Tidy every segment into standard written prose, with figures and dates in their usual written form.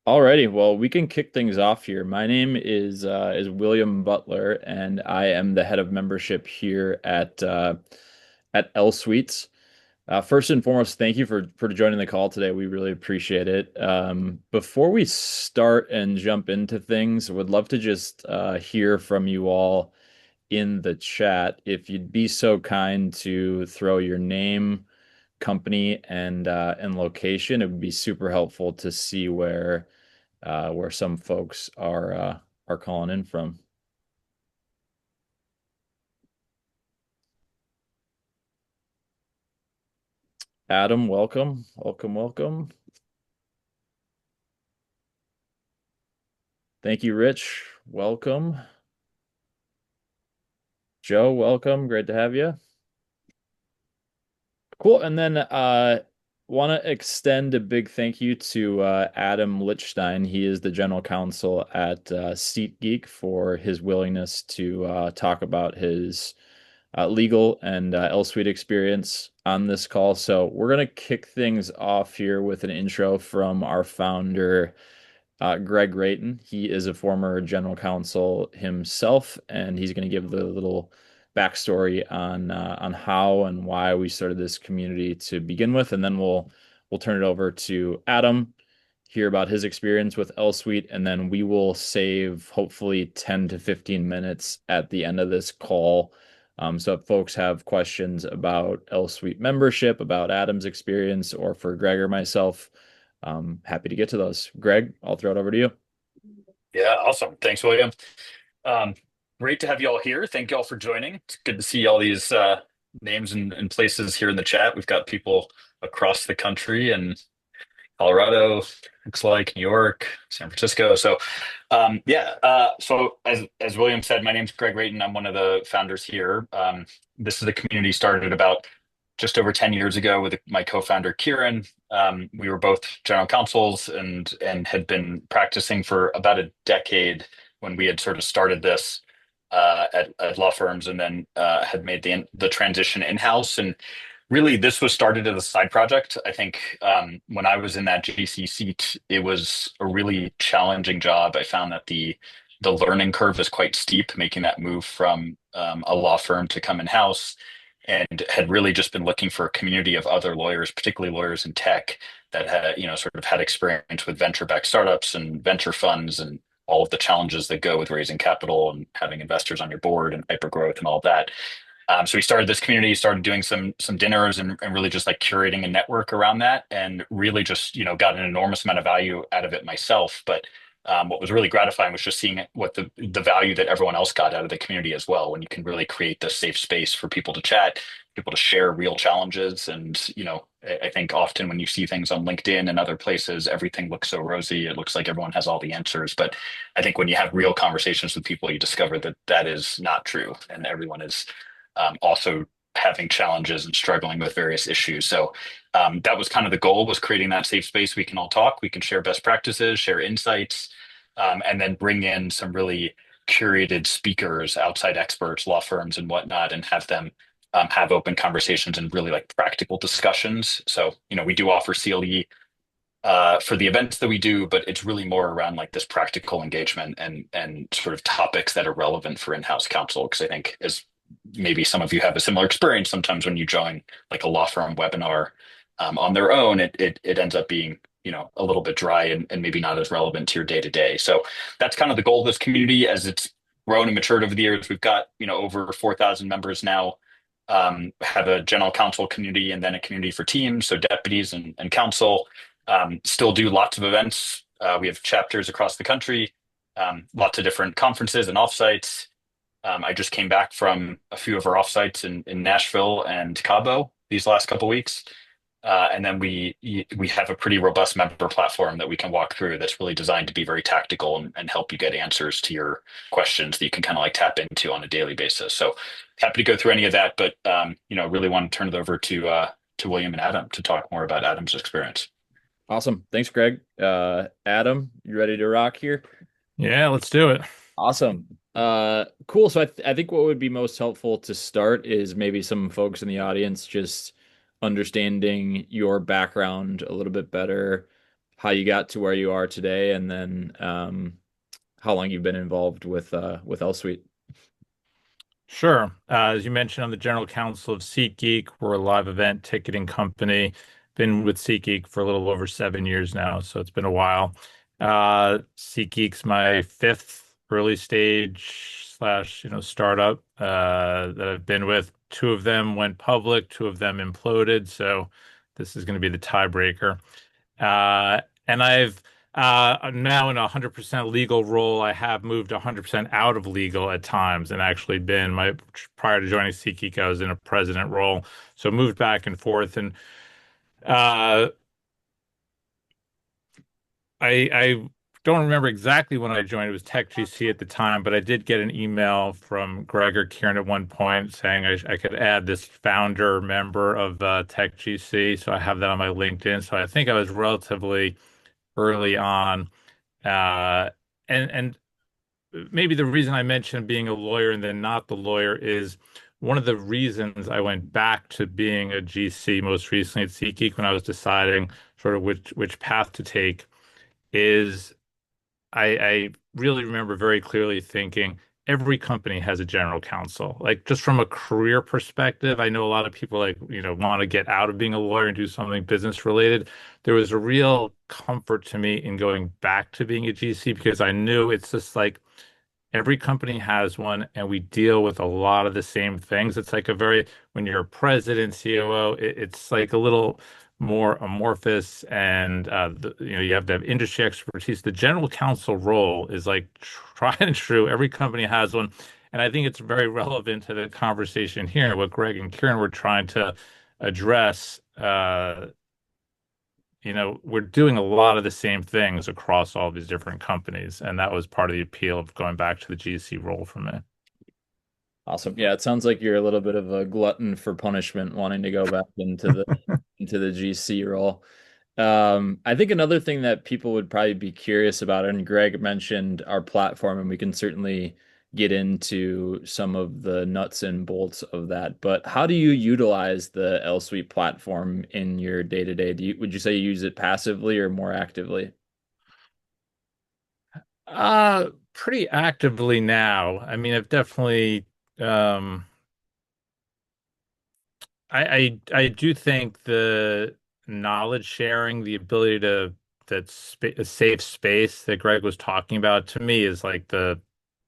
Alrighty, well, we can kick things off here. My name is William Butler, and I am the head of membership here at L Suites. First and foremost, thank you for joining the call today. We really appreciate it. Before we start and jump into things, would love to just hear from you all in the chat. If you'd be so kind to throw your name, company, and location, it would be super helpful to see where some folks are calling in from. Adam, welcome, welcome, welcome. Thank you, Rich. Welcome. Joe, welcome. Great to have you. Cool. And then want to extend a big thank you to Adam Lichstein. He is the general counsel at SeatGeek for his willingness to talk about his legal and L Suite experience on this call. So we're going to kick things off here with an intro from our founder, Greg Rayton. He is a former general counsel himself, and he's going to give the little backstory on how and why we started this community to begin with, and then we'll turn it over to Adam, hear about his experience with L Suite, and then we will save hopefully 10 to 15 minutes at the end of this call. So if folks have questions about L Suite membership, about Adam's experience, or for Greg or myself, happy to get to those. Greg, I'll throw it over to you. Yeah, awesome. Thanks, William. Um, Great to have you all here. Thank you all for joining. It's good to see all these names and places here in the chat. We've got people across the country and Colorado, looks like New York, San Francisco. So as William said, my name's Greg Rayton. I'm one of the founders here. This is a community started about just over 10 years ago with my co-founder Kieran. We were both general counsels and had been practicing for about a decade when we had sort of started this at law firms, and then had made the transition in-house. And really, this was started as a side project. I think when I was in that GC seat, it was a really challenging job. I found that the learning curve is quite steep, making that move from a law firm to come in-house, and had really just been looking for a community of other lawyers, particularly lawyers in tech, that had, sort of had experience with venture-backed startups and venture funds and all of the challenges that go with raising capital and having investors on your board and hypergrowth and all of that. So we started this community, started doing some dinners and really just like curating a network around that, and really just got an enormous amount of value out of it myself. But what was really gratifying was just seeing what the value that everyone else got out of the community as well. When you can really create this safe space for people to chat, people to share real challenges, and I think often when you see things on LinkedIn and other places, everything looks so rosy. It looks like everyone has all the answers, but I think when you have real conversations with people, you discover that that is not true, and everyone is also having challenges and struggling with various issues. So that was kind of the goal, was creating that safe space. We can all talk, we can share best practices, share insights, and then bring in some really curated speakers, outside experts, law firms and whatnot, and have them have open conversations and really like practical discussions. So, we do offer CLE for the events that we do, but it's really more around like this practical engagement and sort of topics that are relevant for in-house counsel. Because I think, as maybe some of you have a similar experience, sometimes when you join like a law firm webinar on their own, it ends up being a little bit dry and maybe not as relevant to your day to day. So that's kind of the goal of this community as it's grown and matured over the years. We've got over 4,000 members now. Have a general counsel community and then a community for teams, so deputies and counsel. Still do lots of events. We have chapters across the country, lots of different conferences and offsites. I just came back from a few of our offsites in Nashville and Cabo these last couple of weeks. And then we have a pretty robust member platform that we can walk through that's really designed to be very tactical and help you get answers to your questions that you can kind of like tap into on a daily basis. So happy to go through any of that, but really want to turn it over to William and Adam to talk more about Adam's experience. Awesome. Thanks, Greg. Adam, you ready to rock here? Yeah, let's do it. Awesome. Cool. So I think what would be most helpful to start is maybe some folks in the audience just understanding your background a little bit better, how you got to where you are today, and then how long you've been involved with L Suite. Sure. As you mentioned, I'm the general counsel of SeatGeek. We're a live event ticketing company. Been with SeatGeek for a little over 7 years now, so it's been a while. SeatGeek's my fifth early stage slash, startup that I've been with. Two of them went public, two of them imploded, so this is going to be the tiebreaker. I'm now in a 100% legal role. I have moved 100% out of legal at times and actually been prior to joining SeatGeek, I was in a president role. So moved back and forth. And uh, I don't remember exactly when I joined. It was TechGC at the time, but I did get an email from Greg or Kieran at one point saying I could add this founder member of TechGC. So I have that on my LinkedIn. So I think I was relatively early on. Uh, and maybe the reason I mentioned being a lawyer and then not the lawyer is one of the reasons I went back to being a GC most recently at SeatGeek when I was deciding sort of which path to take is I really remember very clearly thinking every company has a general counsel. Like just from a career perspective, I know a lot of people want to get out of being a lawyer and do something business related. There was a real comfort to me in going back to being a GC because I knew it's just like every company has one, and we deal with a lot of the same things. It's like when you're a president, COO, it's like a little more amorphous, and you have to have industry expertise. The general counsel role is like tried and true. Every company has one, and I think it's very relevant to the conversation here. What Greg and Kieran were trying to address. We're doing a lot of the same things across all these different companies, and that was part of the appeal of going back to the GC role for me. Awesome. Yeah, it sounds like you're a little bit of a glutton for punishment, wanting to go back into the GC role. I think another thing that people would probably be curious about, and Greg mentioned our platform, and we can certainly get into some of the nuts and bolts of that. But how do you utilize the L Suite platform in your day-to-day? Would you say you use it passively or more actively? Pretty actively now. I mean, I've definitely um I do think the knowledge sharing, the ability to that spa a safe space that Greg was talking about to me is like the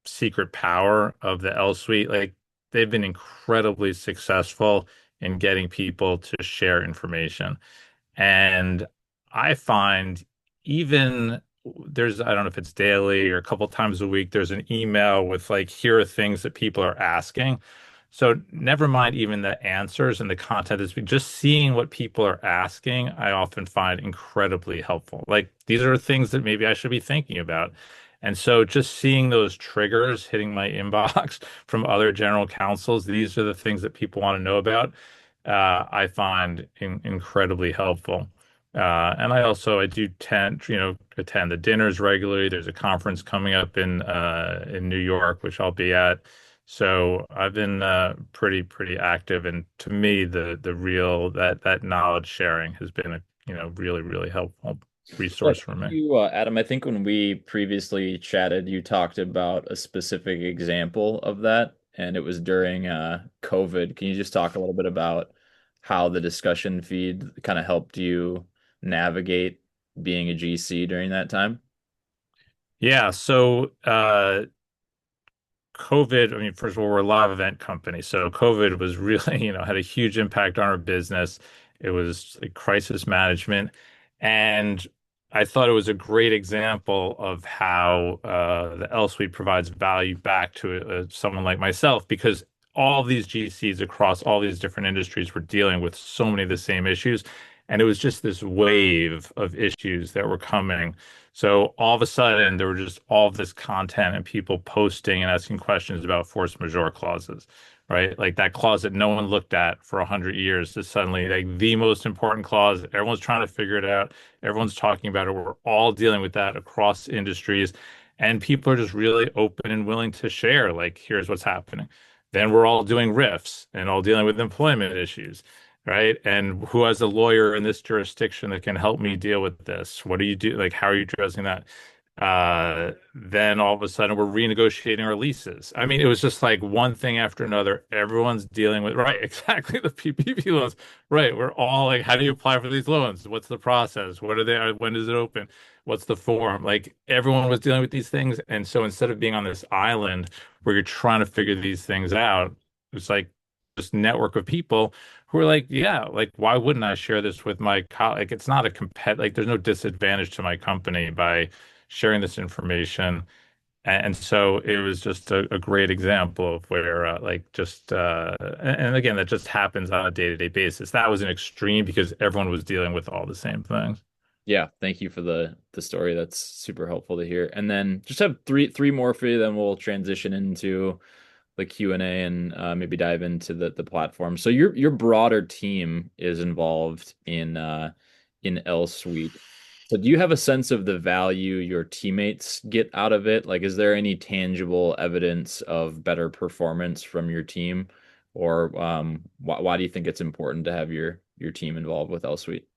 secret power of the L Suite. Like they've been incredibly successful in getting people to share information. And I find even I don't know if it's daily or a couple times a week, there's an email with like, here are things that people are asking. So never mind even the answers and the content is just seeing what people are asking, I often find incredibly helpful. Like these are things that maybe I should be thinking about. And so just seeing those triggers hitting my inbox from other general counsels, these are the things that people want to know about. I find incredibly helpful. And I do tend, attend the dinners regularly. There's a conference coming up in New York, which I'll be at. So I've been pretty active, and to me, the real that knowledge sharing has been a really helpful Yeah, resource for me. Adam, I think when we previously chatted, you talked about a specific example of that, and it was during COVID. Can you just talk a little bit about how the discussion feed kind of helped you navigate being a GC during that time? Yeah, so COVID, I mean, first of all, we're a live event company. So COVID was really, had a huge impact on our business. It was like crisis management. And I thought it was a great example of how the L Suite provides value back to someone like myself, because all these GCs across all these different industries were dealing with so many of the same issues. And it was just this wave of issues that were coming. So all of a sudden, there were just all of this content and people posting and asking questions about force majeure clauses, right? Like that clause that no one looked at for 100 years is suddenly like the most important clause. Everyone's trying to figure it out. Everyone's talking about it. We're all dealing with that across industries. And people are just really open and willing to share, like, here's what's happening. Then we're all doing riffs and all dealing with employment issues. right? And who has a lawyer in this jurisdiction that can help me deal with this? What do you do? Like, how are you addressing that? Then all of a sudden we're renegotiating our leases. I mean, it was just like one thing after another. Everyone's dealing with, right, exactly the PPP loans. Right. We're all like, how do you apply for these loans? What's the process? What are they? When does it open? What's the form? Like everyone was dealing with these things. And so instead of being on this island where you're trying to figure these things out, it's like this network of people who are like, yeah, like why wouldn't I share this with my colleague? It's not a like there's no disadvantage to my company by sharing this information. And so it was just a great example of where, and again, that just happens on a day-to-day basis. That was an extreme because everyone was dealing with all the same things. Yeah, thank you for the story. That's super helpful to hear. And then just have three more for you, then we'll transition into the Q&A and maybe dive into the platform. So your broader team is involved in L Suite. So do you have a sense of the value your teammates get out of it? Like, is there any tangible evidence of better performance from your team? Or why do you think it's important to have your team involved with L Suite?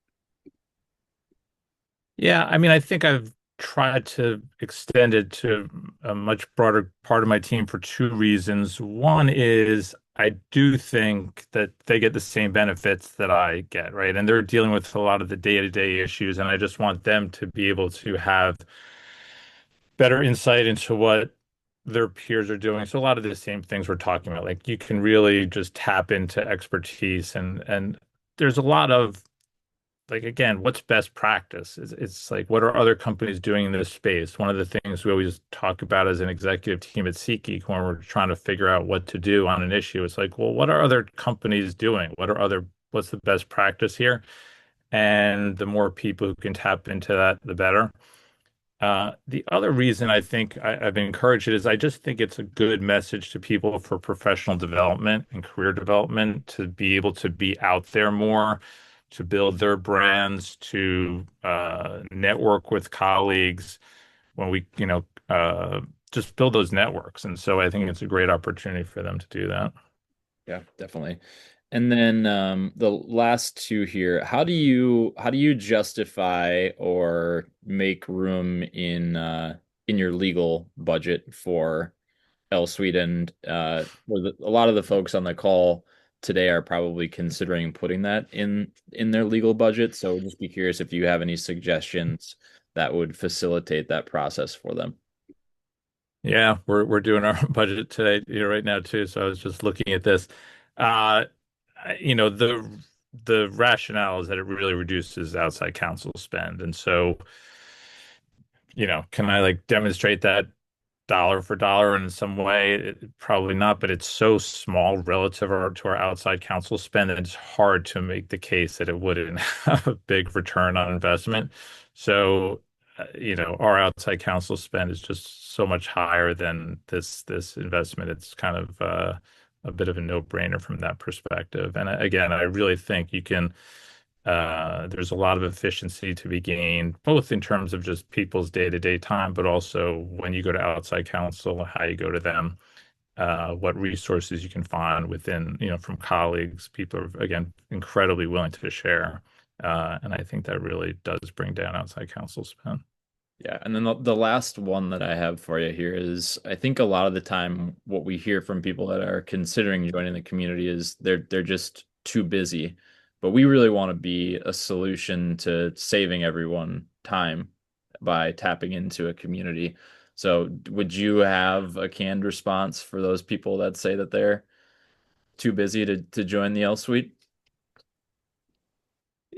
Yeah, I mean, I think I've tried to extend it to a much broader part of my team for two reasons. One is I do think that they get the same benefits that I get, right? And they're dealing with a lot of the day-to-day issues, and I just want them to be able to have better insight into what their peers are doing. So a lot of the same things we're talking about, like you can really just tap into expertise and there's a lot of like again, what's best practice? It's like what are other companies doing in this space? One of the things we always talk about as an executive team at SeatGeek when we're trying to figure out what to do on an issue, it's like, well, what are other companies doing? What's the best practice here? And the more people who can tap into that, the better. The other reason I think I've encouraged it is I just think it's a good message to people for professional development and career development to be able to be out there more, to build their brands, to network with colleagues when just build those networks. And so I think it's a great opportunity for them to do that. Yeah, definitely. And then the last two here, how do you justify or make room in your legal budget for L Suite? And a lot of the folks on the call today are probably considering putting that in their legal budget. So just be curious if you have any suggestions that would facilitate that process for them. Yeah, we're doing our budget today here right now too. So I was just looking at this. Uh, the rationale is that it really reduces outside counsel spend. And so, can I like demonstrate that dollar for dollar in some way? Probably not, but it's so small relative to our outside counsel spend that it's hard to make the case that it wouldn't have a big return on investment. So, our outside counsel spend is just so much higher than this investment. It's kind of a bit of a no-brainer from that perspective. And again, I really think there's a lot of efficiency to be gained, both in terms of just people's day-to-day time, but also when you go to outside counsel, how you go to them, what resources you can find within, from colleagues. People are, again, incredibly willing to share. And I think that really does bring down outside counsel spend. Yeah, and then the last one that I have for you here is I think a lot of the time what we hear from people that are considering joining the community is they're just too busy. But we really want to be a solution to saving everyone time by tapping into a community. So would you have a canned response for those people that say that they're too busy to join the L Suite?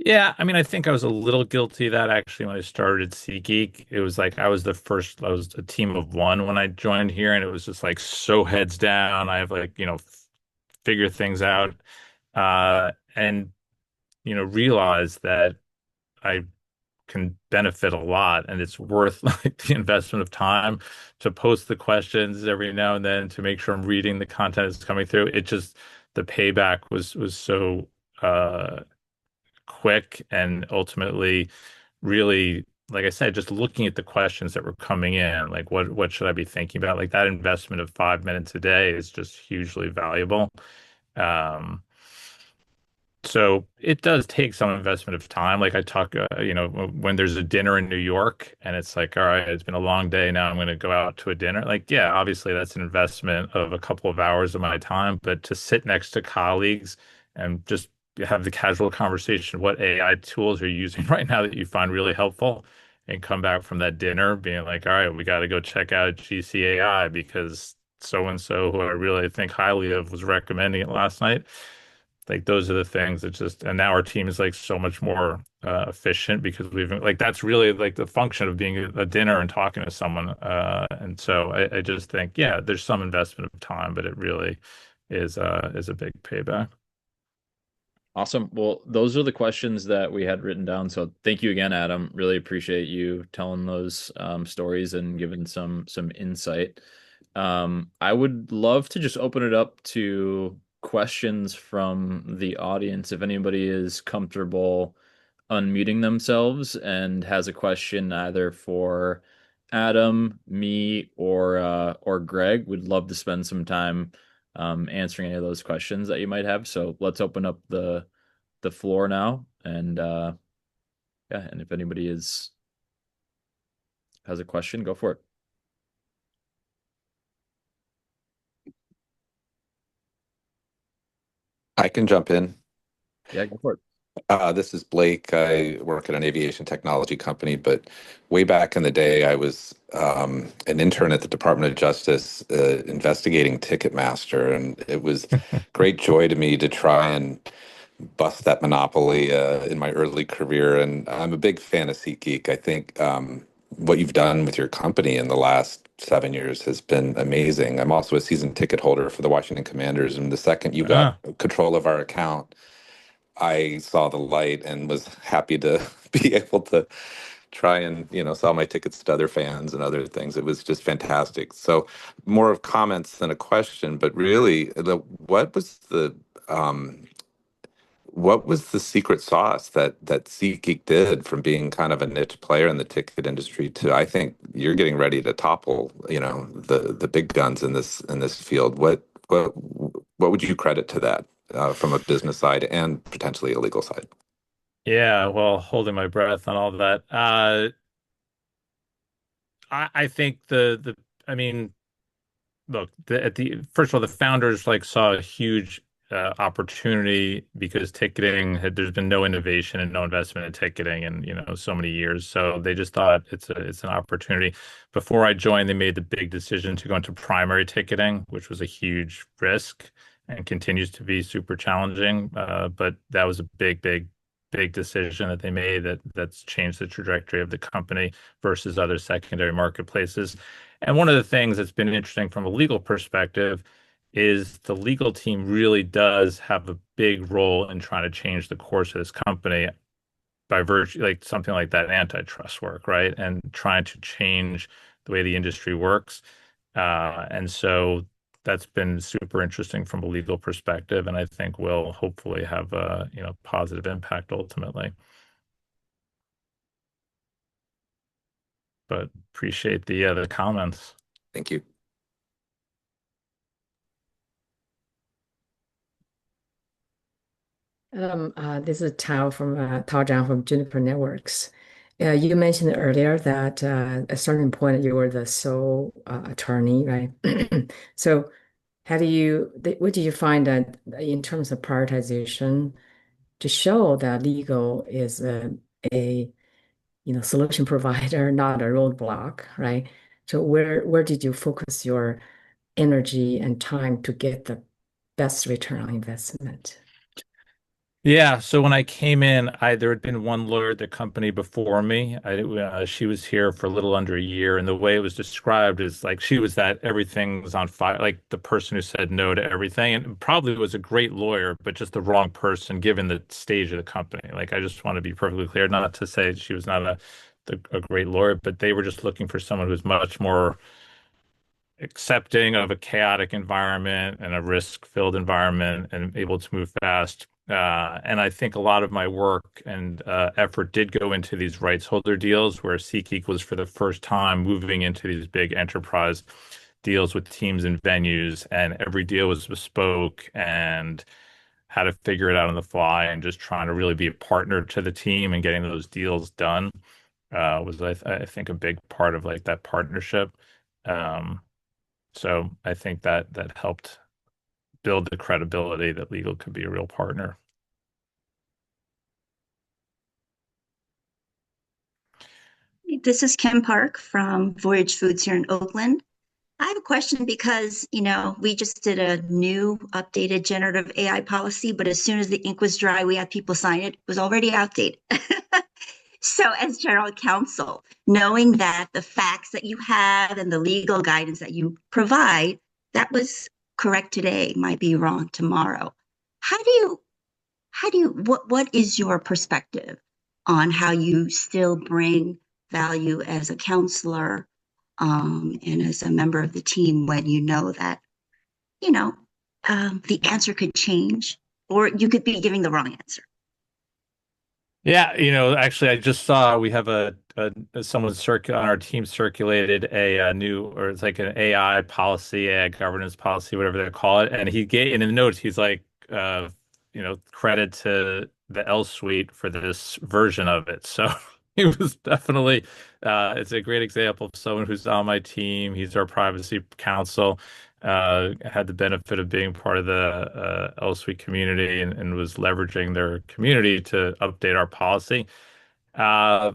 Yeah, I mean, I think I was a little guilty of that actually when I started at SeatGeek. It was like I was a team of one when I joined here, and it was just like so heads down. I have like, figure things out, and realize that I can benefit a lot, and it's worth like the investment of time to post the questions every now and then to make sure I'm reading the content that's coming through. It just the payback was so quick and ultimately really, like I said, just looking at the questions that were coming in, like what should I be thinking about? Like that investment of 5 minutes a day is just hugely valuable. Um, So it does take some investment of time. Like I talk, when there's a dinner in New York and it's like, all right, it's been a long day. Now I'm going to go out to a dinner. Like, yeah, obviously that's an investment of a couple of hours of my time. But to sit next to colleagues and just have the casual conversation, what AI tools are you using right now that you find really helpful? And come back from that dinner being like, all right, we got to go check out GCAI because so and so, who I really think highly of, was recommending it last night. Like those are the things that just, and now our team is like so much more efficient because we've like that's really like the function of being a dinner and talking to someone. And so I just think, yeah, there's some investment of time, but it really is a big payback. Awesome. Well, those are the questions that we had written down. So thank you again, Adam. Really appreciate you telling those stories and giving some insight. I would love to just open it up to questions from the audience. If anybody is comfortable unmuting themselves and has a question either for Adam, me, or Greg, we'd love to spend some time answering any of those questions that you might have. So let's open up the floor now, and yeah, and if anybody is has a question, go for it. I can jump in. Yeah, go for it. This is Blake. I work at an aviation technology company, but way back in the day, I was an intern at the Department of Justice investigating Ticketmaster, and it was great joy to me to try and bust that monopoly in my early career. And I'm a big fan of SeatGeek. I think what you've done with your company in the last 7 years has been amazing. I'm also a season ticket holder for the Washington Commanders, and the second you got Ah, control of our account, I saw the light and was happy to be able to try and sell my tickets to other fans and other things. It was just fantastic. So more of comments than a question, but really, um, what was the secret sauce that SeatGeek did from being kind of a niche player in the ticket industry to, I think you're getting ready to topple the big guns in this field. What would you credit to that from a business side and potentially a legal side? yeah. Well, holding my breath on all that. I think I mean, look, at the first of all, the founders like saw a huge opportunity because ticketing had there's been no innovation and no investment in ticketing in so many years. So they just thought it's an opportunity. Before I joined, they made the big decision to go into primary ticketing, which was a huge risk and continues to be super challenging. But that was a big decision that they made that's changed the trajectory of the company versus other secondary marketplaces. And one of the things that's been interesting from a legal perspective is the legal team really does have a big role in trying to change the course of this company by virtue, like something like that antitrust work, right? And trying to change the way the industry works. And so that's been super interesting from a legal perspective, and I think will hopefully have a positive impact ultimately. But appreciate the comments. Thank you. This is Tao Zhang from Juniper Networks. You mentioned earlier that at a certain point you were the sole attorney, right? So, what did you find that in terms of prioritization to show that legal is a solution provider, not a roadblock, right? So, where did you focus your energy and time to get the best return on investment? Yeah, so when I came in, I there had been one lawyer at the company before me. She was here for a little under a year, and the way it was described is like she was that everything was on fire, like the person who said no to everything, and probably was a great lawyer, but just the wrong person given the stage of the company. Like I just want to be perfectly clear, not to say she was not a great lawyer, but they were just looking for someone who's much more accepting of a chaotic environment and a risk-filled environment and able to move fast. And I think a lot of my work and effort did go into these rights holder deals where SeatGeek was for the first time moving into these big enterprise deals with teams and venues, and every deal was bespoke and how to figure it out on the fly and just trying to really be a partner to the team and getting those deals done was I think a big part of like that partnership. Um, so I think that that helped build the credibility that legal could be a real partner. This is Kim Park from Voyage Foods here in Oakland. I have a question because, we just did a new updated generative AI policy, but as soon as the ink was dry, we had people sign it. It was already outdated. So, as general counsel, knowing that the facts that you have and the legal guidance that you provide, that was correct today, might be wrong tomorrow. What is your perspective on how you still bring value as a counselor and as a member of the team when you know that, you know, the answer could change or you could be giving the wrong answer? Yeah, actually, I just saw we have someone on our team circulated a, new, or it's like an AI policy, AI governance policy, whatever they call it. And he gave in the notes, he's like, credit to the L suite for this version of it. So he was definitely, it's a great example of someone who's on my team. He's our privacy counsel. Had the benefit of being part of the L Suite community and was leveraging their community to update our policy. Uh,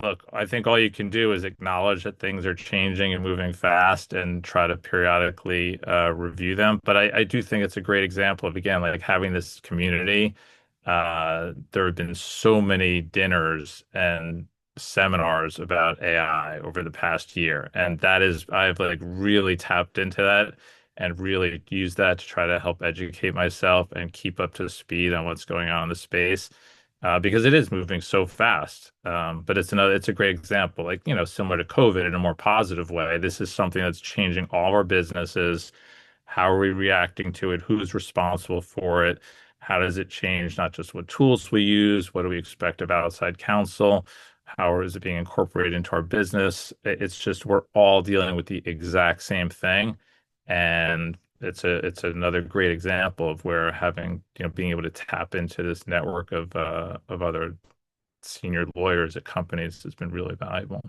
Look, I think all you can do is acknowledge that things are changing and moving fast and try to periodically review them. But I do think it's a great example of, again, like having this community. There have been so many dinners and seminars about AI over the past year. And I've like really tapped into that and really used that to try to help educate myself and keep up to speed on what's going on in the space because it is moving so fast. But it's a great example, like, similar to COVID in a more positive way. This is something that's changing all our businesses. How are we reacting to it? Who's responsible for it? How does it change not just what tools we use? What do we expect of outside counsel? How is it being incorporated into our business? It's just we're all dealing with the exact same thing. And it's another great example of where having, being able to tap into this network of other senior lawyers at companies has been really valuable.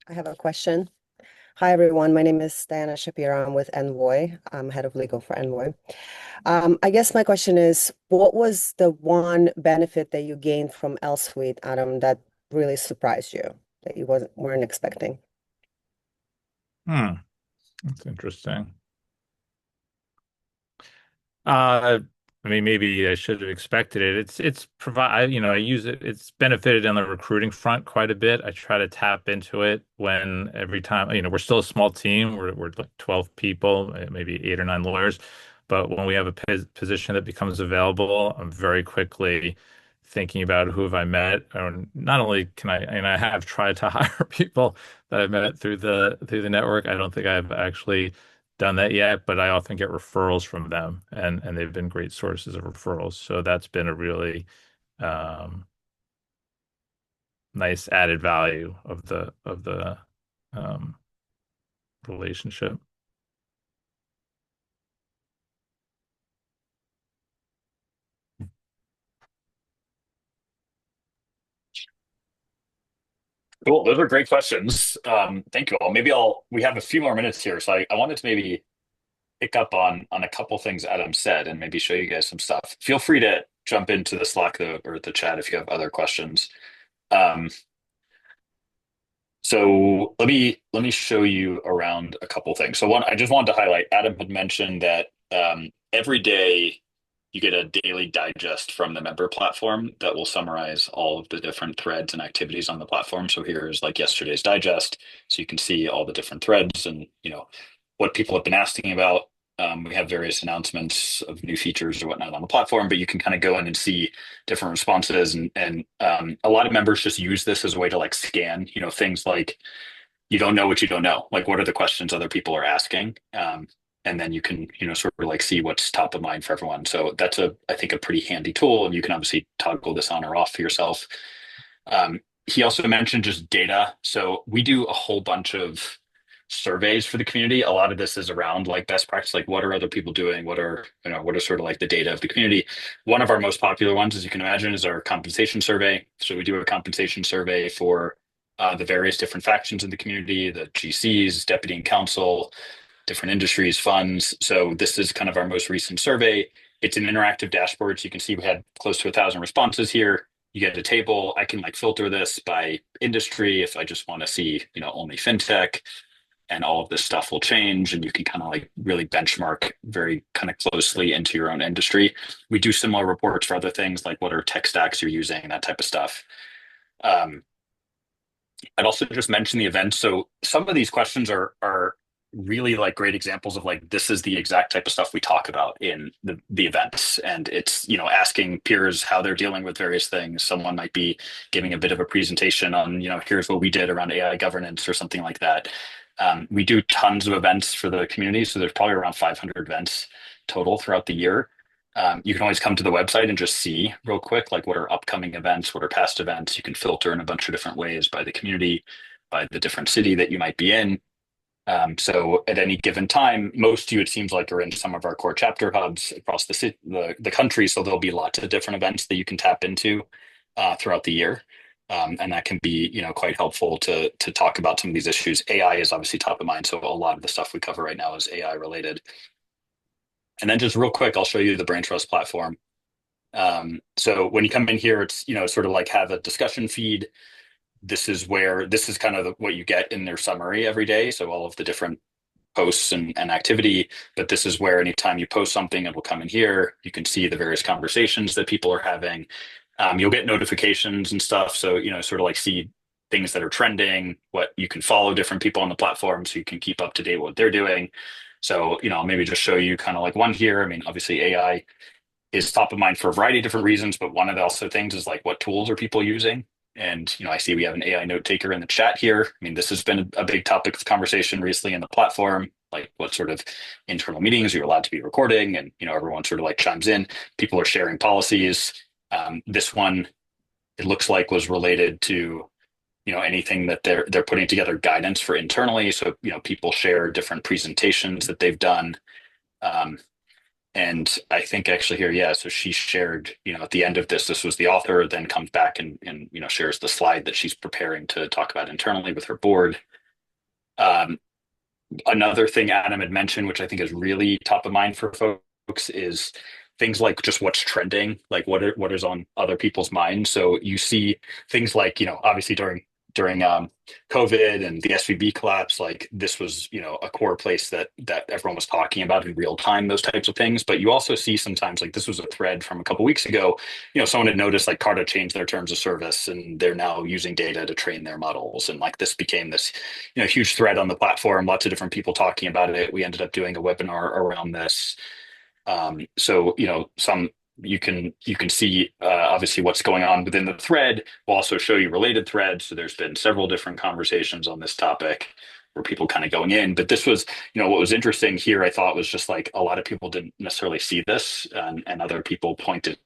I have a question. Hi, everyone. My name is Diana Shapiro. I'm with Envoy. I'm head of legal for Envoy. I guess my question is, what was the one benefit that you gained from L Suite, Adam, that really surprised you, that you weren't expecting? That's interesting. Uh, I mean, maybe I should have expected it. I use it. It's benefited on the recruiting front quite a bit. I try to tap into it every time, we're still a small team. We're like 12 people, maybe 8 or 9 lawyers. But when we have a position that becomes available, I'm very quickly thinking about who have I met, or not only can I, and I have tried to hire people that I've met through the network. I don't think I've actually done that yet, but I often get referrals from them, and they've been great sources of referrals. So that's been a really nice added value of the um, relationship. Cool. Those are great questions. Thank you all. We have a few more minutes here. So I wanted to maybe pick up on a couple things Adam said and maybe show you guys some stuff. Feel free to jump into the Slack or the chat if you have other questions. Um, so let me show you around a couple things. So one, I just wanted to highlight, Adam had mentioned that every day you get a daily digest from the member platform that will summarize all of the different threads and activities on the platform. So here's like yesterday's digest. So you can see all the different threads and, what people have been asking about. We have various announcements of new features or whatnot on the platform, but you can kind of go in and see different responses. And a lot of members just use this as a way to like scan, things like you don't know what you don't know. Like, what are the questions other people are asking? And then you can, sort of like see what's top of mind for everyone. So that's I think a pretty handy tool. And you can obviously toggle this on or off for yourself. He also mentioned just data. So we do a whole bunch of surveys for the community. A lot of this is around like best practice, like what are other people doing? What are sort of like the data of the community? One of our most popular ones, as you can imagine, is our compensation survey. So we do a compensation survey for the various different factions in the community, the GCs, deputy and counsel, different industries, funds. So this is kind of our most recent survey. It's an interactive dashboard. So you can see we had close to 1,000 responses here. You get a table. I can like filter this by industry if I just want to see, only fintech, and all of this stuff will change, and you can kind of like really benchmark very kind of closely into your own industry. We do similar reports for other things like what are tech stacks you're using, that type of stuff. I'd also just mention the events. So some of these questions are really like great examples of like this is the exact type of stuff we talk about in the events. And it's, asking peers how they're dealing with various things. Someone might be giving a bit of a presentation on, here's what we did around AI governance or something like that. We do tons of events for the community. So there's probably around 500 events total throughout the year. You can always come to the website and just see real quick, like what are upcoming events, what are past events. You can filter in a bunch of different ways by the community, by the different city that you might be in. So at any given time, most of you, it seems like, are in some of our core chapter hubs across the country. So there'll be lots of different events that you can tap into throughout the year. And that can be, quite helpful to talk about some of these issues. AI is obviously top of mind. So a lot of the stuff we cover right now is AI related. And then just real quick, I'll show you the Brain Trust platform. So when you come in here, it's, sort of like have a discussion feed. This is kind of what you get in their summary every day. So all of the different posts and activity, but this is where anytime you post something, it will come in here. You can see the various conversations that people are having. You'll get notifications and stuff. So, sort of like see things that are trending, what you can follow different people on the platform so you can keep up to date what they're doing. So, I'll maybe just show you kind of like one here. I mean, obviously AI is top of mind for a variety of different reasons, but one of the also things is like what tools are people using? And, I see we have an AI note taker in the chat here. I mean, this has been a big topic of conversation recently in the platform, like what sort of internal meetings you're allowed to be recording, and, everyone sort of like chimes in. People are sharing policies. This one, it looks like, was related to, anything that they're putting together guidance for internally. So, people share different presentations that they've done. And I think actually here, yeah, so she shared, at the end of this was the author, then comes back and shares the slide that she's preparing to talk about internally with her board. Another thing Adam had mentioned, which I think is really top of mind for folks, is things like just what's trending, like what is on other people's minds. So you see things like, obviously during COVID and the SVB collapse, like this was, a core place that everyone was talking about in real time, those types of things. But you also see sometimes, like this was a thread from a couple of weeks ago, someone had noticed like Carta changed their terms of service and they're now using data to train their models. And like this became this, huge thread on the platform, lots of different people talking about it. We ended up doing a webinar around this. So, you can see obviously what's going on within the thread. We'll also show you related threads. So there's been several different conversations on this topic where people kind of going in. But this was, what was interesting here, I thought, was just like a lot of people didn't necessarily see this, and other people pointed.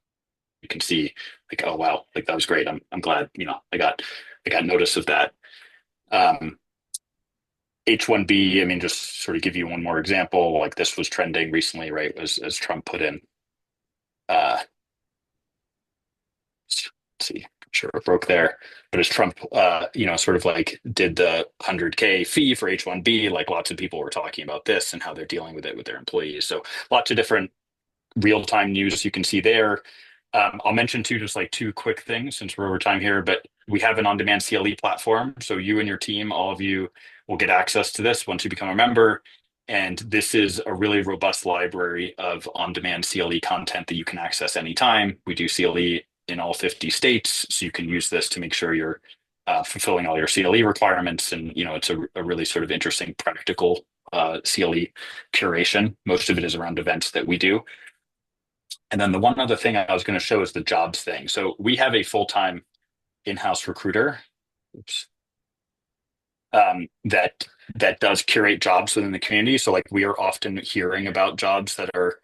You can see like, oh wow, like that was great. I'm glad, I got notice of that. H1B, I mean, just sort of give you one more example, like this was trending recently, right? As Trump put in. Let's see, I'm sure it broke there. But as Trump, sort of like did the 100K fee for H1B, like lots of people were talking about this and how they're dealing with it with their employees. So lots of different real-time news you can see there. I'll mention too, just like two quick things since we're over time here, but we have an on-demand CLE platform. So you and your team, all of you, will get access to this once you become a member. And this is a really robust library of on-demand CLE content that you can access anytime. We do CLE in all 50 states, so you can use this to make sure you're fulfilling all your CLE requirements. And, it's a really sort of interesting practical CLE curation. Most of it is around events that we do. And then the one other thing I was going to show is the jobs thing. So we have a full-time in-house recruiter. Oops. That does curate jobs within the community. So like we are often hearing about jobs that are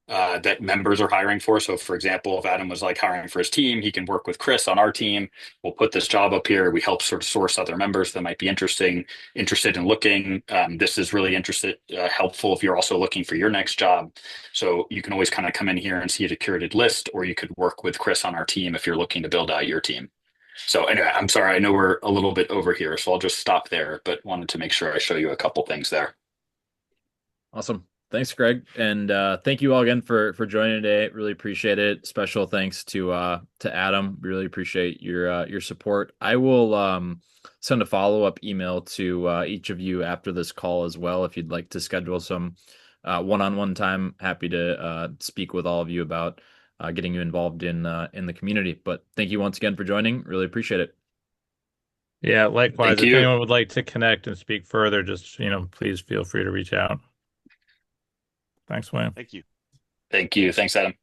that members are hiring for. So for example, if Adam was like hiring for his team, he can work with Chris on our team. We'll put this job up here. We help sort of source other members that might be interested in looking. This is really helpful if you're also looking for your next job. So you can always kind of come in here and see a curated list, or you could work with Chris on our team if you're looking to build out your team. So anyway, I'm sorry, I know we're a little bit over here, so I'll just stop there, but wanted to make sure I show you a couple things there. Awesome. Thanks, Greg. And thank you all again for joining today. Really appreciate it. Special thanks to Adam. Really appreciate your support. I will send a follow-up email to each of you after this call as well. If you'd like to schedule some one-on-one time, happy to speak with all of you about getting you involved in the community. But thank you once again for joining. Really appreciate it. Yeah, likewise. Thank If you. anyone would like to connect and speak further, just, please feel free to reach out. Thanks, William. Thank you. Thank you. Thanks, Adam.